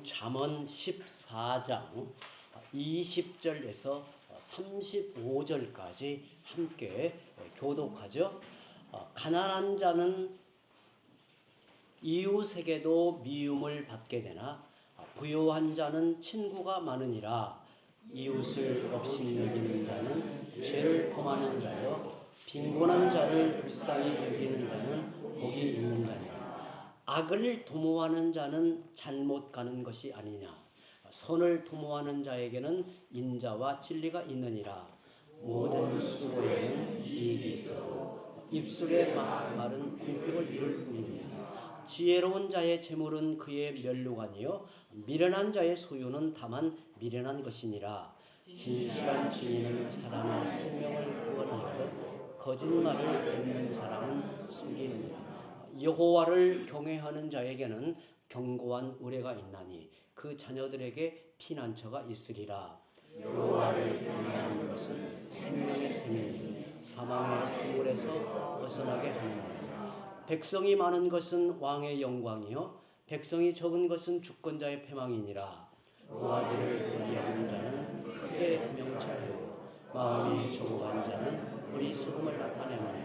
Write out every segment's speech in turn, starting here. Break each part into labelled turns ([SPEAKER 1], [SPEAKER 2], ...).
[SPEAKER 1] 우리는 잠언 14장 20절에서 35절까지 함께 교독하죠. 가난한 자는 이웃에게도 미움을 받게 되나 부유한 자는 친구가 많으니라. 이웃을 업신여기는 자는 죄를 범하는 자요 빈곤한 자를 불쌍히 여기는 자는 복이 있는 자니라. 악을 도모하는 자는 잘못 가는 것이 아니냐. 선을 도모하는 자에게는 인자와 진리가 있느니라. 모든 수고에는 이익이 있어도 입술의 말은 궁핍을 이룰 뿐이니라. 지혜로운 자의 재물은 그의 면류관이요 미련한 자의 소유는 다만 미련한 것이니라. 진실한 증인은 사람의 생명을 구원하여 거짓말을 뱉는 사람은 숨기느니라. 여호와를 경외하는 자에게는 견고한 의뢰가 있나니 그 자녀들에게 피난처가 있으리라. 여호와를 경외하는 것은 생명의 샘이니 사망의 그물에서 벗어나게 하느니라. 백성이 많은 것은 왕의 영광이요 백성이 적은 것은 주권자의 패망이니라. 여호와를 경외하는 자는 크게 명철하고 마음이 조급한 자는 어리석음을 나타내느니라.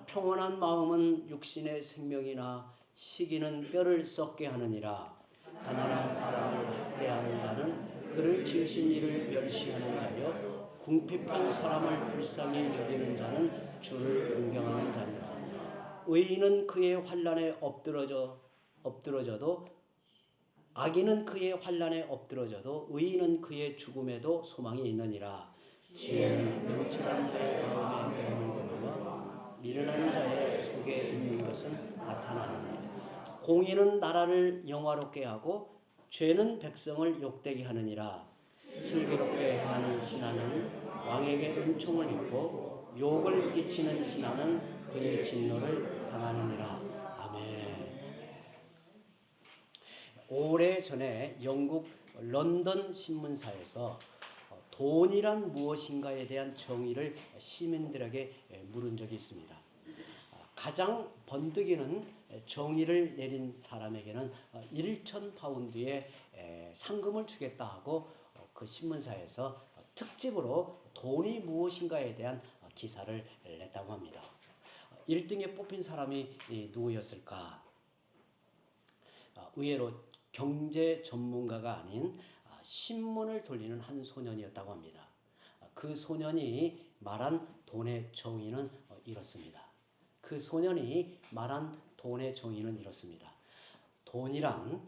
[SPEAKER 1] 평온한 마음은 육신의 생명이나 시기는 뼈를 썩게 하느니라. 가난한 사람을 학대하는 자는 그를 지으신 이를 멸시하는 자요 궁핍한 사람을 불쌍히 여기는 자는 주를 존경하는 자니라. 의인은 그의 환난에 엎드러져도 악인은 그의 환난에 엎드러져도 의인은 그의 죽음에도 소망이 있느니라. 지혜는 명철한 자의 마음에 매음을 거두어 미련한 자의 속에 있는 것은 나타나느니라. 공의는 나라를 영화롭게 하고 죄는 백성을 욕되게 하느니라. 슬기롭게 행하는 신하는 왕에게 은총을 입고 욕을 끼치는 신하는 그의 진노를 당하느니라. 아멘. 오래전에 영국 런던 신문사에서 돈이란 무엇인가에 대한 정의를 시민들에게 물은 적이 있습니다. 가장 번뜩이는 정의를 내린 사람에게는 1,000파운드의 상금을 주겠다 하고 그 신문사에서 특집으로 돈이 무엇인가에 대한 기사를 냈다고 합니다. 1등에 뽑힌 사람이 누구였을까? 의외로 경제 전문가가 아닌 신문을 돌리는 한 소년이었다고 합니다. 그 소년이 말한 돈의 정의는 이렇습니다. 그 소년이 말한 돈의 정의는 이렇습니다. 돈이란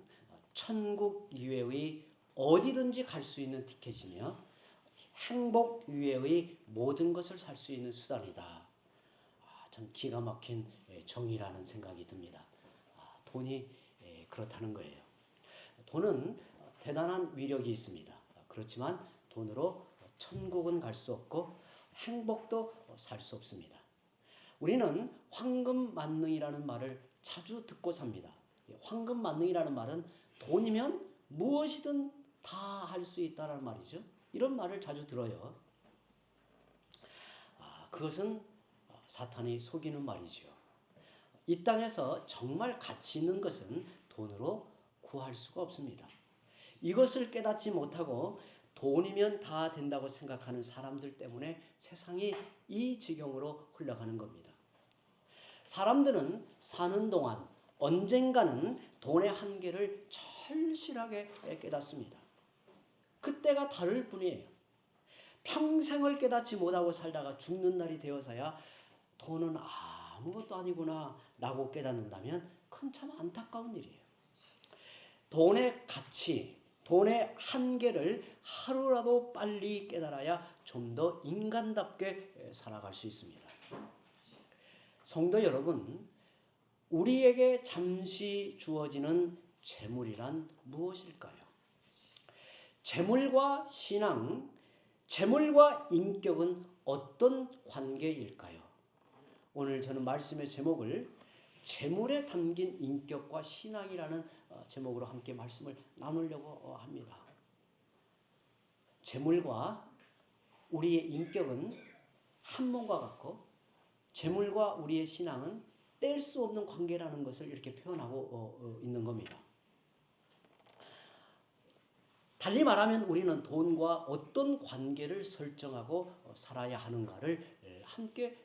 [SPEAKER 1] 천국 이외의 어디든지 갈 수 있는 티켓이며 행복 이외의 모든 것을 살 수 있는 수단이다. 참 기가 막힌 정의라는 생각이 듭니다. 돈이 그렇다는 거예요. 돈은 대단한 위력이 있습니다. 그렇지만 돈으로 천국은 갈 수 없고 행복도 살 수 없습니다. 우리는 황금만능이라는 말을 자주 듣고 삽니다. 황금만능이라는 말은 돈이면 무엇이든 다 할 수 있다는 말이죠. 이런 말을 자주 들어요. 그것은 사탄이 속이는 말이죠. 이 땅에서 정말 가치 있는 것은 돈으로 구할 수가 없습니다. 이것을 깨닫지 못하고 돈이면 다 된다고 생각하는 사람들 때문에 세상이 이 지경으로 흘러가는 겁니다. 사람들은 사는 동안 언젠가는 돈의 한계를 절실하게 깨닫습니다. 그때가 다를 뿐이에요. 평생을 깨닫지 못하고 살다가 죽는 날이 되어서야 돈은 아무것도 아니구나 라고 깨닫는다면 그건 참 안타까운 일이에요. 돈의 가치, 돈의 한계를 하루라도 빨리 깨달아야 좀 더 인간답게 살아갈 수 있습니다. 성도 여러분, 우리에게 잠시 주어지는 재물이란 무엇일까요? 재물과 신앙, 재물과 인격은 어떤 관계일까요? 오늘 저는 말씀의 제목을 재물에 담긴 인격과 신앙이라는 제목으로 함께 말씀을 나누려고 합니다. 재물과 우리의 인격은 한 몸과 같고 재물과 우리의 신앙은 뗄 수 없는 관계라는 것을 이렇게 표현하고 있는 겁니다. 달리 말하면 우리는 돈과 어떤 관계를 설정하고 살아야 하는가를 함께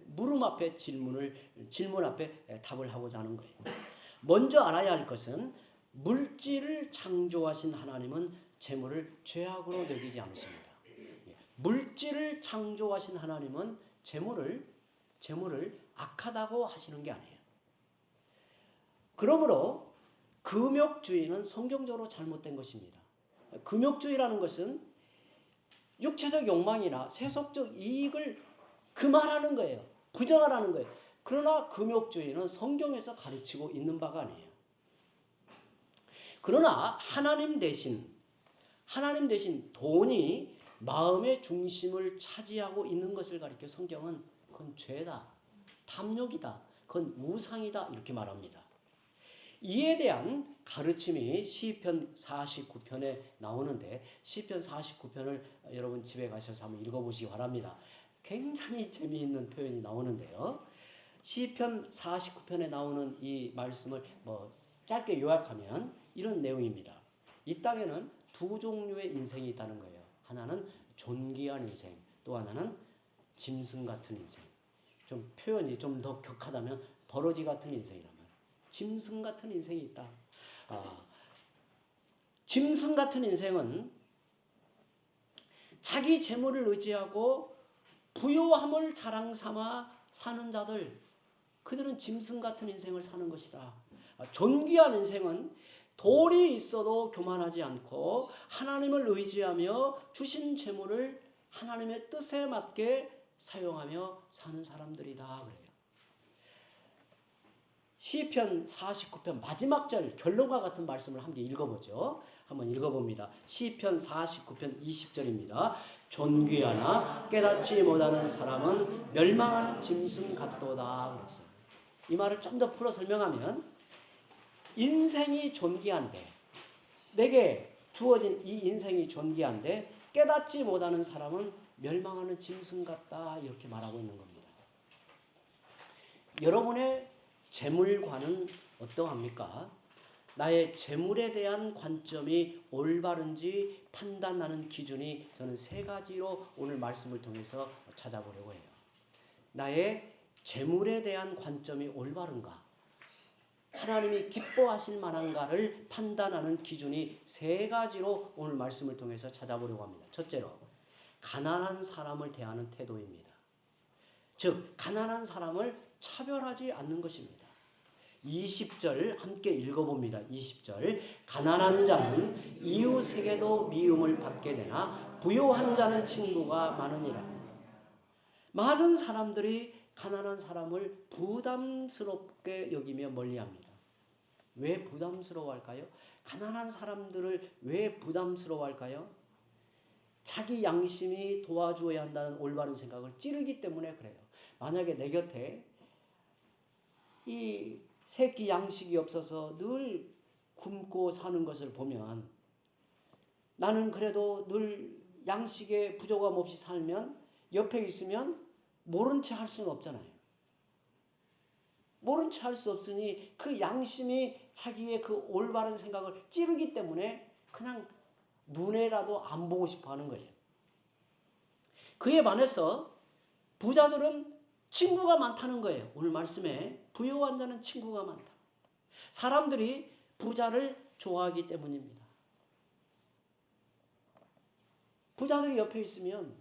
[SPEAKER 1] 물음 앞에 질문 앞에 답을 하고자 하는 거예요. 먼저 알아야 할 것은 물질을 창조하신 하나님은 재물을 죄악으로 여기지 않으십니다. 물질을 창조하신 하나님은 재물을 악하다고 하시는 게 아니에요. 그러므로 금욕주의는 성경적으로 잘못된 것입니다. 금욕주의라는 것은 육체적 욕망이나 세속적 이익을 금하라는 거예요. 부정하라는 거예요. 그러나 금욕주의는 성경에서 가르치고 있는 바가 아니에요. 그러나 하나님 대신 돈이 마음의 중심을 차지하고 있는 것을 가리켜 성경은 그건 죄다, 탐욕이다, 그건 우상이다 이렇게 말합니다. 이에 대한 가르침이 시편 49편에 나오는데 시편 49편을 여러분 집에 가셔서 한번 읽어보시기 바랍니다. 굉장히 재미있는 표현이 나오는데요. 시편 49편에 나오는 이 말씀을 짧게 요약하면 이런 내용입니다. 이 땅에는 두 종류의 인생이 있다는 거예요. 하나는 존귀한 인생, 또 하나는 짐승 같은 인생. 좀 표현이 좀 더 격하다면 버러지 같은 인생이라면 짐승 같은 인생이 있다. 짐승 같은 인생은 자기 재물을 의지하고 부요함을 자랑 삼아 사는 자들, 그들은 짐승 같은 인생을 사는 것이다. 존귀한 인생은 돈이 있어도 교만하지 않고 하나님을 의지하며 주신 재물을 하나님의 뜻에 맞게 사용하며 사는 사람들이다 그래요. 시편 49편 마지막 절 결론과 같은 말씀을 함께 읽어보죠. 한번 읽어봅니다. 시편 49편 20절입니다. 존귀하나 깨닫지 못하는 사람은 멸망하는 짐승 같도다 그랬어요. 이 말을 좀 더 풀어 설명하면 인생이 존귀한데, 내게 주어진 이 인생이 존귀한데 깨닫지 못하는 사람은 멸망하는 짐승 같다 이렇게 말하고 있는 겁니다. 여러분의 재물관은 어떠합니까? 나의 재물에 대한 관점이 올바른지 판단하는 기준이 저는 세 가지로 오늘 말씀을 통해서 찾아보려고 해요. 나의 재물에 대한 관점이 올바른가? 하나님이 기뻐하실 만한가를 판단하는 기준이 세 가지로 오늘 말씀을 통해서 찾아보려고 합니다. 첫째로 가난한 사람을 대하는 태도입니다. 즉 가난한 사람을 차별하지 않는 것입니다. 20절 함께 읽어봅니다. 20절 가난한 자는 이웃에게도 미움을 받게 되나 부요한 자는 친구가 많으니라. 많은 사람들이 가난한 사람을 부담스럽게 여기며 멀리합니다. 왜 부담스러워할까요? 가난한 사람들을 왜 부담스러워할까요? 자기 양심이 도와줘야 한다는 올바른 생각을 찌르기 때문에 그래요. 만약에 내 곁에 이 새끼 양식이 없어서 늘 굶고 사는 것을 보면 나는 그래도 늘 양식에 부족함 없이 살면 옆에 있으면 모른 채 할 수는 없잖아요. 모른 채 할 수 없으니 그 양심이 자기의 그 올바른 생각을 찌르기 때문에 그냥 눈에라도 안 보고 싶어 하는 거예요. 그에 반해서 부자들은 친구가 많다는 거예요. 오늘 말씀에 부유한 자는 친구가 많다. 사람들이 부자를 좋아하기 때문입니다. 부자들이 옆에 있으면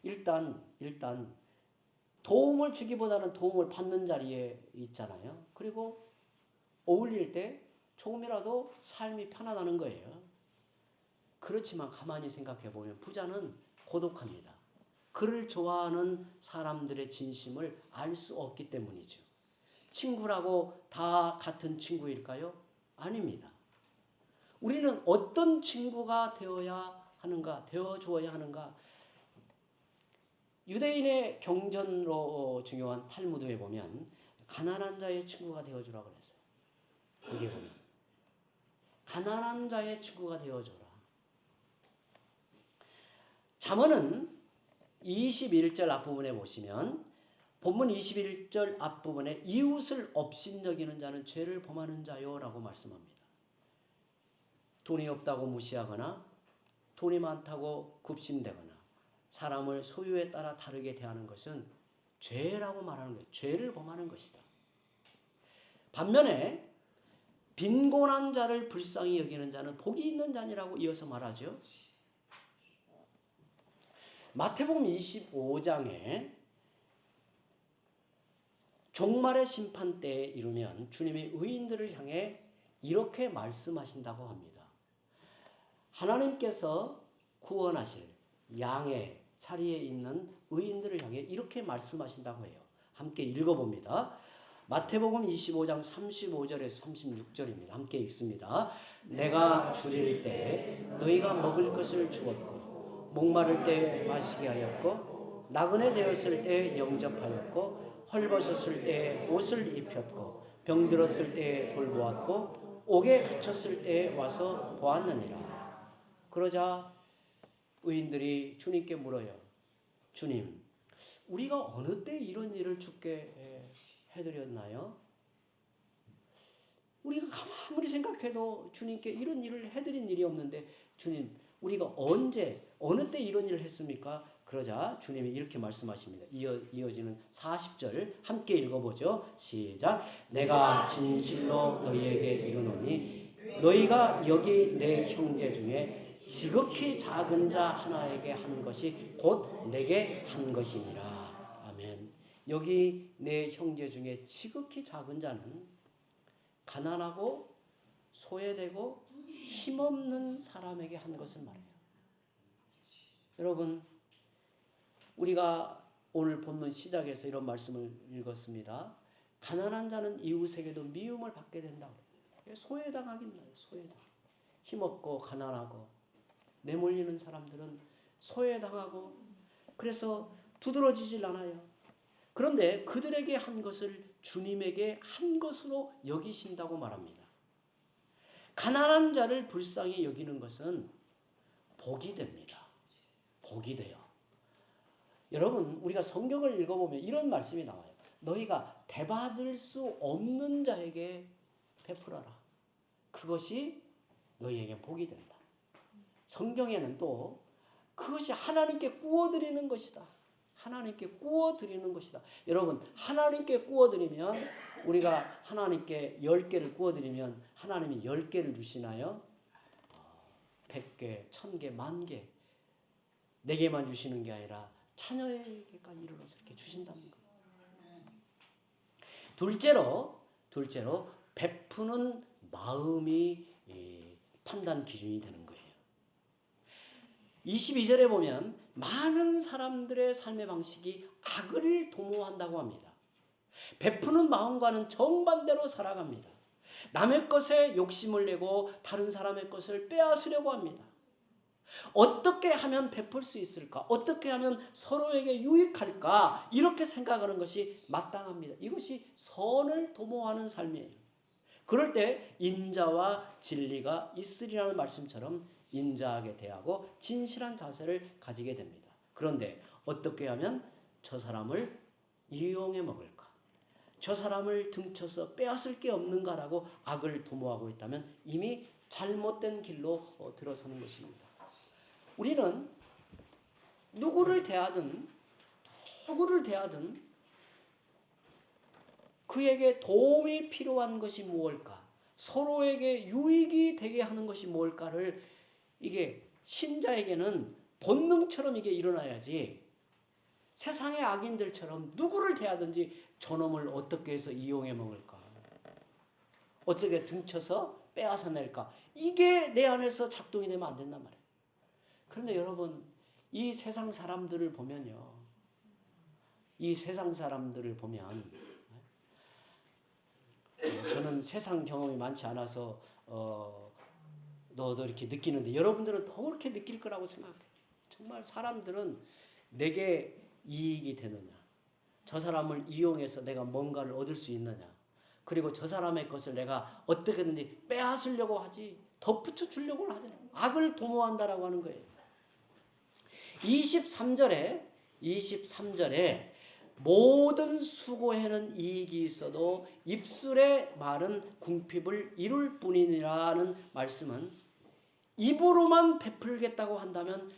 [SPEAKER 1] 일단 도움을 주기보다는 도움을 받는 자리에 있잖아요. 그리고 어울릴 때 조금이라도 삶이 편하다는 거예요. 그렇지만 가만히 생각해 보면 부자는 고독합니다. 그를 좋아하는 사람들의 진심을 알 수 없기 때문이죠. 친구라고 다 같은 친구일까요? 아닙니다. 우리는 어떤 친구가 되어야 하는가, 되어주어야 하는가? 유대인의 경전으로 중요한 탈무드에 보면 가난한 자의 친구가 되어주라 그랬어요. 거기에 보면 가난한 자의 친구가 되어줘라. 잠언은 21절 앞부분에 보시면 본문 21절 앞부분에 이웃을 업신여기는 자는 죄를 범하는 자요 라고 말씀합니다. 돈이 없다고 무시하거나 돈이 많다고 굽신대거나 사람을 소유에 따라 다르게 대하는 것은 죄라고 말하는 거예요. 죄를 범하는 것이다. 반면에 빈곤한 자를 불쌍히 여기는 자는 복이 있는 자니라고 이어서 말하죠. 마태복음 25장에 종말의 심판 때에 이르면 주님이 의인들을 향해 이렇게 말씀하신다고 합니다. 하나님께서 구원하실 양의 자리에 있는 의인들을 향해 이렇게 말씀하신다고 해요. 함께 읽어봅니다. 마태복음 25장 35절에서 36절입니다. 함께 읽습니다. 내가 줄일 때 너희가 먹을 것을 주었고 목마를 때 마시게 하였고 나그네 되었을 때 영접하였고 헐벗었을 때 옷을 입혔고 병들었을 때 돌보았고 옥에 갇혔을 때 와서 보았느니라. 그러자 의인들이 주님께 물어요. 주님, 우리가 어느 때 이런 일을 주께 해드렸나요? 우리가 아무리 생각해도 주님께 이런 일을 해드린 일이 없는데 주님, 우리가 언제 어느 때 이런 일을 했습니까? 그러자 주님이 이렇게 말씀하십니다. 이어지는 40절 함께 읽어보죠. 시작. 내가 진실로 너희에게 이르노니 너희가 여기 내 형제 중에 지극히 작은 자 하나에게 한 것이 곧 내게 한 것이니라. 아멘. 여기 내 형제 중에 지극히 작은 자는 가난하고 소외되고 힘없는 사람에게 한 것을 말해요. 여러분, 우리가 오늘 본문 시작에서 이런 말씀을 읽었습니다. 가난한 자는 이웃에게도 미움을 받게 된다고. 소외당하긴 해요. 소외당. 힘없고 가난하고 내몰리는 사람들은 소외당하고 그래서 두드러지질 않아요. 그런데 그들에게 한 것을 주님에게 한 것으로 여기신다고 말합니다. 가난한 자를 불쌍히 여기는 것은 복이 됩니다. 복이 돼요. 여러분, 우리가 성경을 읽어보면 이런 말씀이 나와요. 너희가 대받을 수 없는 자에게 베풀어라. 그것이 너희에게 복이 된다. 성경에는 또 그것이 하나님께 구워드리는 것이다. 하나님께 구워드리는 것이다. 여러분, 하나님께 구워드리면 우리가 하나님께 10개를 구워드리면 하나님이 10개를 주시나요? 100개, 1000개, 10,000개. 내게만 주시는 게 아니라 자녀에게까지 이르러서 이렇게 주신다는 거예요. 둘째로 베푸는 마음이 판단 기준이 되는 거예요. 22절에 보면 많은 사람들의 삶의 방식이 악을 도모한다고 합니다. 베푸는 마음과는 정반대로 살아갑니다. 남의 것에 욕심을 내고 다른 사람의 것을 빼앗으려고 합니다. 어떻게 하면 베풀 수 있을까? 어떻게 하면 서로에게 유익할까? 이렇게 생각하는 것이 마땅합니다. 이것이 선을 도모하는 삶이에요. 그럴 때 인자와 진리가 있으리라는 말씀처럼 인자하게 대하고 진실한 자세를 가지게 됩니다. 그런데 어떻게 하면 저 사람을 이용해 먹을까? 저 사람을 등쳐서 빼앗을 게 없는가라고 악을 도모하고 있다면 이미 잘못된 길로 들어서는 것입니다. 우리는 누구를 대하든 그에게 도움이 필요한 것이 무엇일까? 서로에게 유익이 되게 하는 것이 무엇일까를 이게 신자에게는 본능처럼 이게 일어나야지 세상의 악인들처럼 누구를 대하든지 저놈을 어떻게 해서 이용해 먹을까? 어떻게 등쳐서 빼앗아 낼까? 이게 내 안에서 작동이 되면 안 된단 말이에요. 그런데 여러분, 이 세상 사람들을 보면요. 저는 세상 경험이 많지 않아서 너도 이렇게 느끼는데 여러분들은 더 그렇게 느낄 거라고 생각해요. 정말 사람들은 내게 이익이 되느냐, 저 사람을 이용해서 내가 뭔가를 얻을 수 있느냐, 그리고 저 사람의 것을 내가 어떻게든지 빼앗으려고 하지 덧붙여 주려고 하잖아요. 악을 도모한다라고 하는 거예요. 23절에 모든 수고에는 이익이 있어도 입술의 말은 궁핍을 이룰 뿐이라는 말씀은 입으로만 베풀겠다고 한다면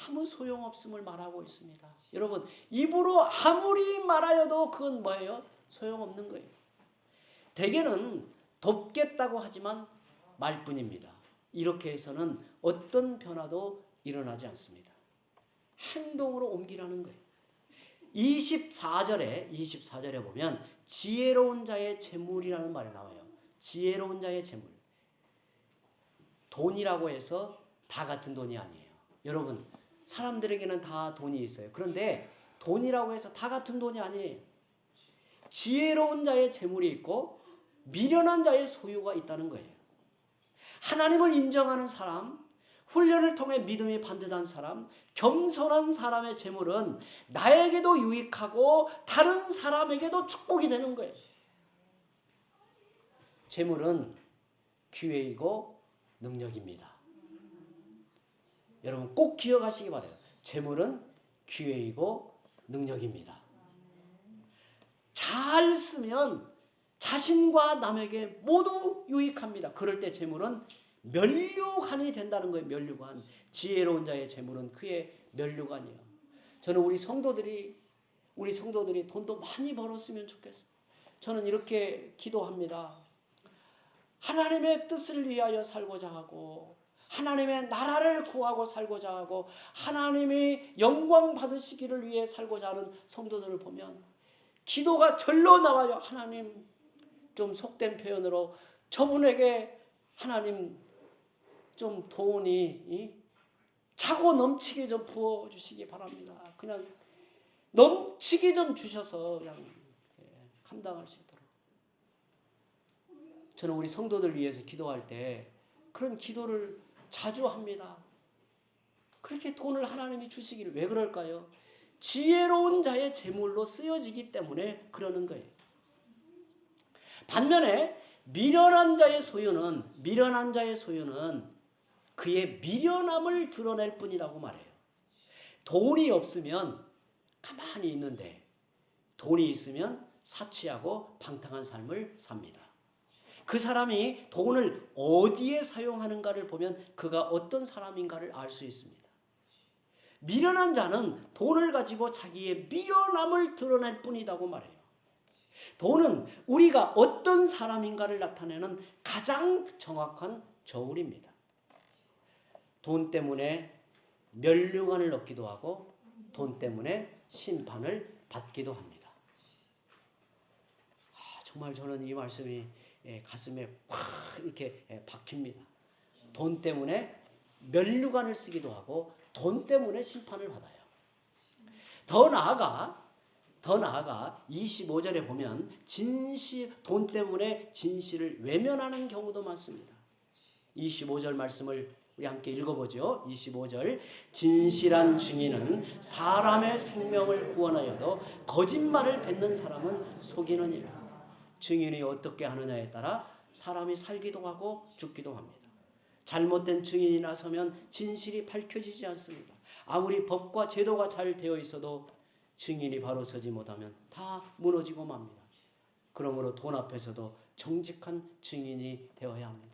[SPEAKER 1] 아무 소용없음을 말하고 있습니다. 여러분, 입으로 아무리 말하여도 그건 뭐예요? 소용없는 거예요. 대개는 돕겠다고 하지만 말뿐입니다. 이렇게 해서는 어떤 변화도 일어나지 않습니다. 행동으로 옮기라는 거예요. 24절에 보면 지혜로운 자의 재물이라는 말이 나와요. 지혜로운 자의 재물. 돈이라고 해서 다 같은 돈이 아니에요. 여러분, 사람들에게는 다 돈이 있어요. 그런데 돈이라고 해서 다 같은 돈이 아니에요. 지혜로운 자의 재물이 있고 미련한 자의 소유가 있다는 거예요. 하나님을 인정하는 사람, 훈련을 통해 믿음이 반듯한 사람, 겸손한 사람의 재물은 나에게도 유익하고 다른 사람에게도 축복이 되는 거예요. 재물은 기회이고 능력입니다. 여러분 꼭 기억하시기 바라요. 재물은 기회이고 능력입니다. 잘 쓰면 자신과 남에게 모두 유익합니다. 그럴 때 재물은 면류관이 된다는 거예요. 면류관. 지혜로운 자의 재물은 그의 면류관이에요. 저는 우리 성도들이 돈도 많이 벌었으면 좋겠어요. 저는 이렇게 기도합니다. 하나님의 뜻을 위하여 살고자 하고 하나님의 나라를 구하고 살고자 하고 하나님이 영광 받으시기를 위해 살고자 하는 성도들을 보면 기도가 절로 나와요. 하나님, 좀 속된 표현으로 저분에게 하나님 좀 돈이 차고 넘치게 좀 부어주시기 바랍니다. 그냥 넘치게 좀 주셔서 그냥 감당할 수 있도록. 저는 우리 성도들 위해서 기도할 때 그런 기도를 자주 합니다. 그렇게 돈을 하나님이 주시기를 왜 그럴까요? 지혜로운 자의 재물로 쓰여지기 때문에 그러는 거예요. 반면에 미련한 자의 소유는 그의 미련함을 드러낼 뿐이라고 말해요. 돈이 없으면 가만히 있는데 돈이 있으면 사치하고 방탕한 삶을 삽니다. 그 사람이 돈을 어디에 사용하는가를 보면 그가 어떤 사람인가를 알 수 있습니다. 미련한 자는 돈을 가지고 자기의 미련함을 드러낼 뿐이라고 말해요. 돈은 우리가 어떤 사람인가를 나타내는 가장 정확한 저울입니다. 돈 때문에 면류관을 얻기도 하고 돈 때문에 심판을 받기도 합니다. 정말 저는 이 말씀이 가슴에 확 이렇게 박힙니다. 돈 때문에 면류관을 쓰기도 하고 돈 때문에 심판을 받아요. 더 나아가 25절에 보면 돈 때문에 진실을 외면하는 경우도 많습니다. 25절 말씀을 우리 함께 읽어보죠. 25절. 진실한 증인은 사람의 생명을 구원하여도 거짓말을 뱉는 사람은 속이느니라. 증인이 어떻게 하느냐에 따라 사람이 살기도 하고 죽기도 합니다. 잘못된 증인이 나서면 진실이 밝혀지지 않습니다. 아무리 법과 제도가 잘 되어 있어도 증인이 바로 서지 못하면 다 무너지고 맙니다. 그러므로 돈 앞에서도 정직한 증인이 되어야 합니다.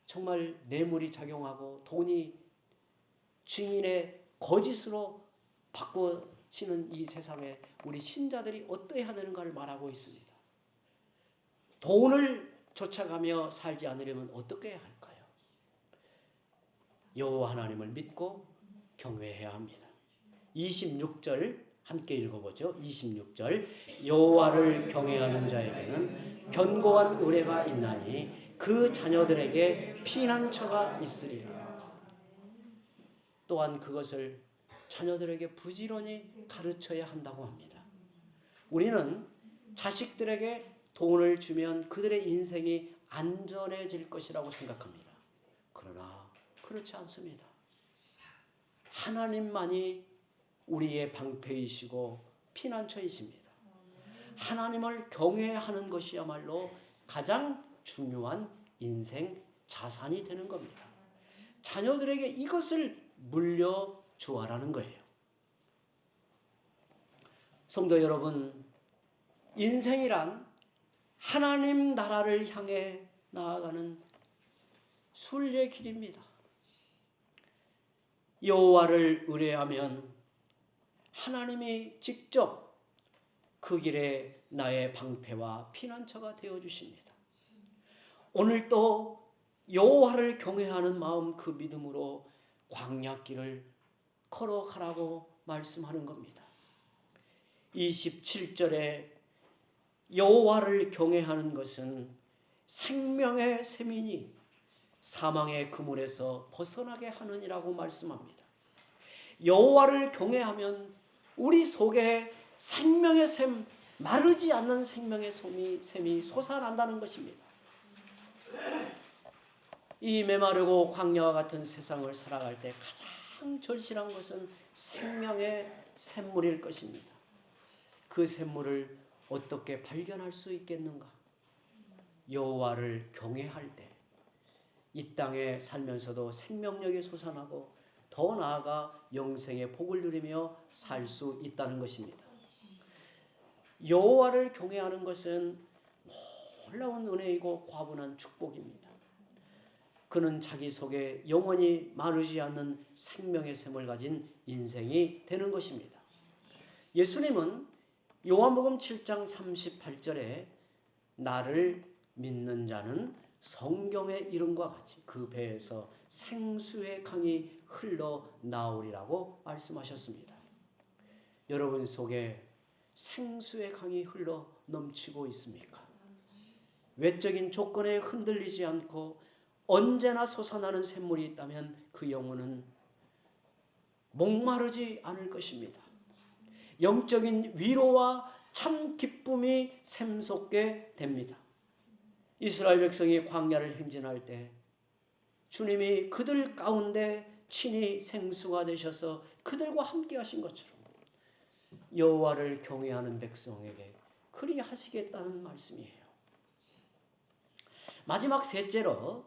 [SPEAKER 1] 정말 뇌물이 작용하고 돈이 증인의 거짓으로 바꿔치는 이 세상에 우리 신자들이 어떠해야 되는가를 말하고 있습니다. 돈을 쫓아가며 살지 않으려면 어떻게 해야 할까요? 여호와 하나님을 믿고 경외해야 합니다. 26절 함께 읽어보죠. 26절. 여호와를 경외하는 자에게는 견고한 의뢰가 있나니 그 자녀들에게 피난처가 있으리라. 또한 그것을 자녀들에게 부지런히 가르쳐야 한다고 합니다. 우리는 자식들에게 돈을 주면 그들의 인생이 안전해질 것이라고 생각합니다. 그러나 그렇지 않습니다. 하나님만이 우리의 방패이시고 피난처이십니다. 하나님을 경외하는 것이야말로 가장 중요한 인생 자산이 되는 겁니다. 자녀들에게 이것을 물려주어라는 거예요. 성도 여러분, 인생이란 하나님 나라를 향해 나아가는 순례의 길입니다. 여호와를 의뢰하면 하나님이 직접 그 길에 나의 방패와 피난처가 되어 주십니다. 오늘도 여호와를 경외하는 마음, 그 믿음으로 광야길을 걸어가라고 말씀하는 겁니다. 27절에 여호와를 경외하는 것은 생명의 샘이니 사망의 그물에서 벗어나게 하느니라고 말씀합니다. 여호와를 경외하면 우리 속에 생명의 샘, 마르지 않는 생명의 샘이 솟아난다는 것입니다. 이 메마르고 광야와 같은 세상을 살아갈 때 가장 절실한 것은 생명의 샘물일 것입니다. 그 샘물을 어떻게 발견할 수 있겠는가? 여호와를 경외할 때 이 땅에 살면서도 생명력이 솟아나고 더 나아가 영생의 복을 누리며 살 수 있다는 것입니다. 여호와를 경외하는 것은 놀라운 은혜이고 과분한 축복입니다. 그는 자기 속에 영원히 마르지 않는 생명의 샘을 가진 인생이 되는 것입니다. 예수님은 요한복음 7장 38절에 나를 믿는 자는 성경의 이름과 같이 그 배에서 생수의 강이 흘러나오리라고 말씀하셨습니다. 여러분 속에 생수의 강이 흘러 넘치고 있습니까? 외적인 조건에 흔들리지 않고 언제나 솟아나는 샘물이 있다면 그 영혼은 목마르지 않을 것입니다. 영적인 위로와 참 기쁨이 샘솟게 됩니다. 이스라엘 백성이 광야를 행진할 때 주님이 그들 가운데 친히 생수가 되셔서 그들과 함께 하신 것처럼 여호와를 경외하는 백성에게 그리 하시겠다는 말씀이에요. 마지막 셋째로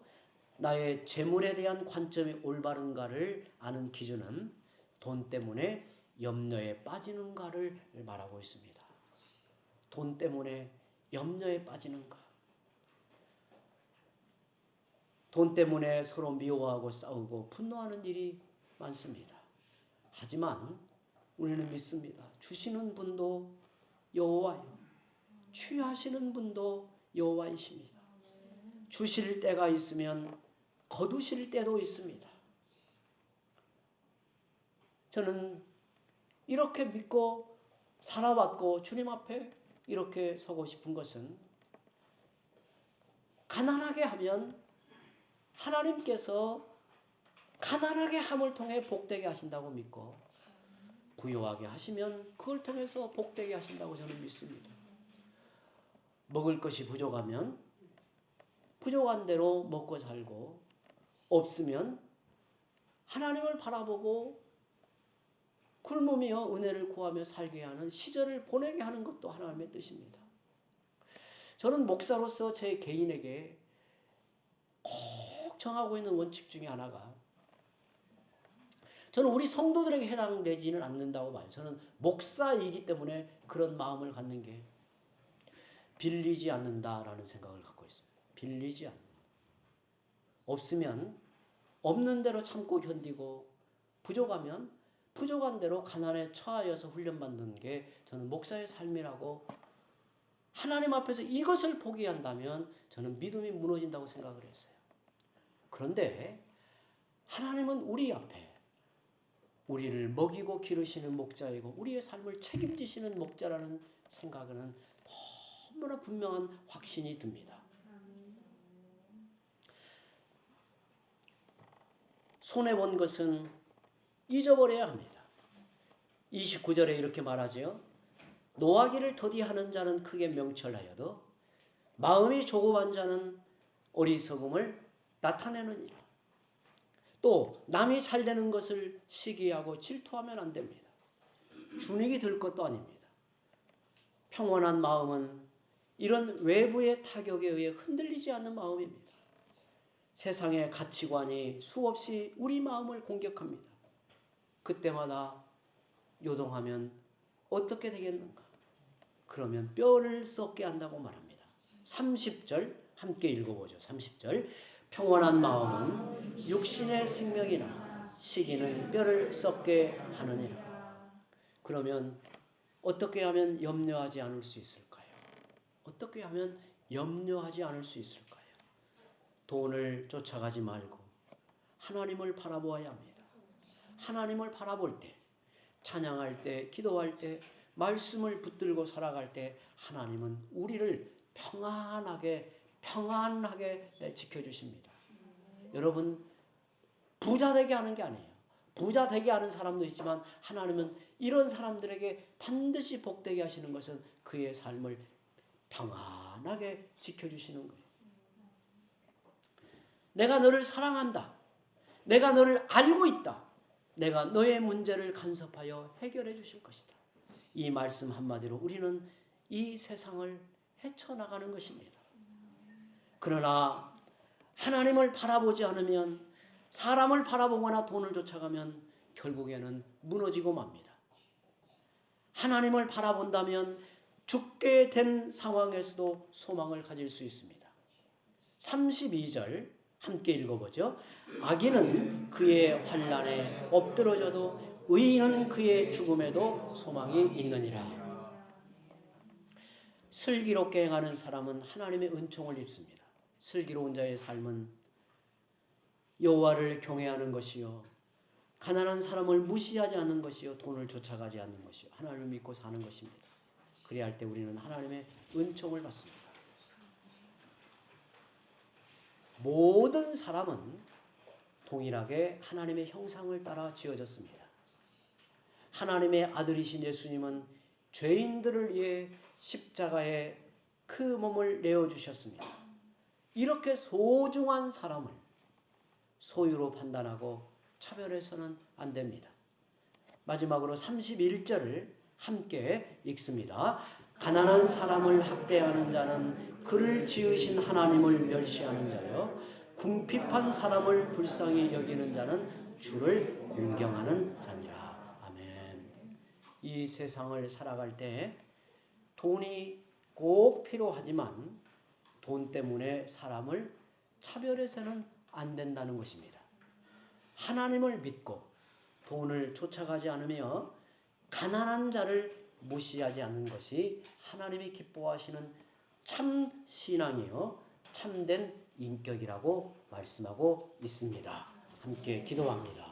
[SPEAKER 1] 나의 재물에 대한 관점이 올바른가를 아는 기준은 돈 때문에 염려에 빠지는가를 말하고 있습니다. 돈 때문에 염려에 빠지는가? 돈 때문에 서로 미워하고 싸우고 분노하는 일이 많습니다. 하지만 우리는 믿습니다. 주시는 분도 여호와요, 취하시는 분도 여호와이십니다. 주실 때가 있으면 거두실 때도 있습니다. 저는 이렇게 믿고 살아왔고 주님 앞에 이렇게 서고 싶은 것은 가난하게 하면 하나님께서 가난하게 함을 통해 복되게 하신다고 믿고 부유하게 하시면 그걸 통해서 복되게 하신다고 저는 믿습니다. 먹을 것이 부족하면 부족한 대로 먹고 살고 없으면 하나님을 바라보고 굶으며 은혜를 구하며 살게 하는 시절을 보내게 하는 것도 하나님의 뜻입니다. 저는 목사로서 제 개인에게 꼭 정하고 있는 원칙 중에 하나가 저는 우리 성도들에게 해당되지는 않는다고 봐요. 저는 목사이기 때문에 그런 마음을 갖는 게 빌리지 않는다라는 생각을 갖고 있습니다. 빌리지 않는다. 없으면 없는 대로 참고 견디고 부족하면 부족한 대로 가난에 처하여서 훈련받는 게 저는 목사의 삶이라고 하나님 앞에서 이것을 포기한다면 저는 믿음이 무너진다고 생각을 했어요. 그런데 하나님은 우리 앞에 우리를 먹이고 기르시는 목자이고 우리의 삶을 책임지시는 목자라는 생각은 너무나 분명한 확신이 듭니다. 손해본 것은 잊어버려야 합니다. 29절에 이렇게 말하죠. 노하기를 더디하는 자는 크게 명철하여도 마음이 조급한 자는 어리석음을 나타내느니라. 또 남이 잘 되는 것을 시기하고 질투하면 안 됩니다. 분위기 들 것도 아닙니다. 평온한 마음은 이런 외부의 타격에 의해 흔들리지 않는 마음입니다. 세상의 가치관이 수없이 우리 마음을 공격합니다. 그때마다 요동하면 어떻게 되겠는가? 그러면 뼈를 썩게 한다고 말합니다. 30절 함께 읽어보죠. 30절 평온한 마음은 육신의 생명이나 시기는 뼈를 썩게 하느니라. 그러면 어떻게 하면 염려하지 않을 수 있을까요? 어떻게 하면 염려하지 않을 수 있을까요? 돈을 쫓아가지 말고 하나님을 바라보아야 합니다. 하나님을 바라볼 때, 찬양할 때, 기도할 때, 말씀을 붙들고 살아갈 때 하나님은 우리를 평안하게 지켜주십니다. 여러분, 부자 되게 하는 게 아니에요. 부자 되게 하는 사람도 있지만 하나님은 이런 사람들에게 반드시 복되게 하시는 것은 그의 삶을 평안하게 지켜주시는 거예요. 내가 너를 사랑한다. 내가 너를 알고 있다. 내가 너의 문제를 간섭하여 해결해 주실 것이다. 이 말씀 한마디로 우리는 이 세상을 헤쳐나가는 것입니다. 그러나 하나님을 바라보지 않으면, 사람을 바라보거나 돈을 쫓아가면 결국에는 무너지고 맙니다. 하나님을 바라본다면 죽게 된 상황에서도 소망을 가질 수 있습니다. 32절 함께 읽어보죠. 악인은 그의 환난에 엎드러져도 의인은 그의 죽음에도 소망이 있느니라. 슬기롭게 행하는 사람은 하나님의 은총을 입습니다. 슬기로운 자의 삶은 여호와를 경외하는 것이요, 가난한 사람을 무시하지 않는 것이요, 돈을 쫓아가지 않는 것이요, 하나님을 믿고 사는 것입니다. 그래야 할 때 우리는 하나님의 은총을 받습니다. 모든 사람은 동일하게 하나님의 형상을 따라 지어졌습니다. 하나님의 아들이신 예수님은 죄인들을 위해 십자가에 그 몸을 내어주셨습니다. 이렇게 소중한 사람을 소유로 판단하고 차별해서는 안 됩니다. 마지막으로 31절을 함께 읽습니다. 가난한 사람을 학대하는 자는 그를 지으신 하나님을 멸시하는 자요, 궁핍한 사람을 불쌍히 여기는 자는 주를 공경하는 자니라. 아멘. 이 세상을 살아갈 때 돈이 꼭 필요하지만 돈 때문에 사람을 차별해서는 안 된다는 것입니다. 하나님을 믿고 돈을 쫓아가지 않으며 가난한 자를 무시하지 않는 것이 하나님이 기뻐하시는 참 신앙이요, 참된 인격이라고 말씀하고 있습니다. 함께 기도합니다.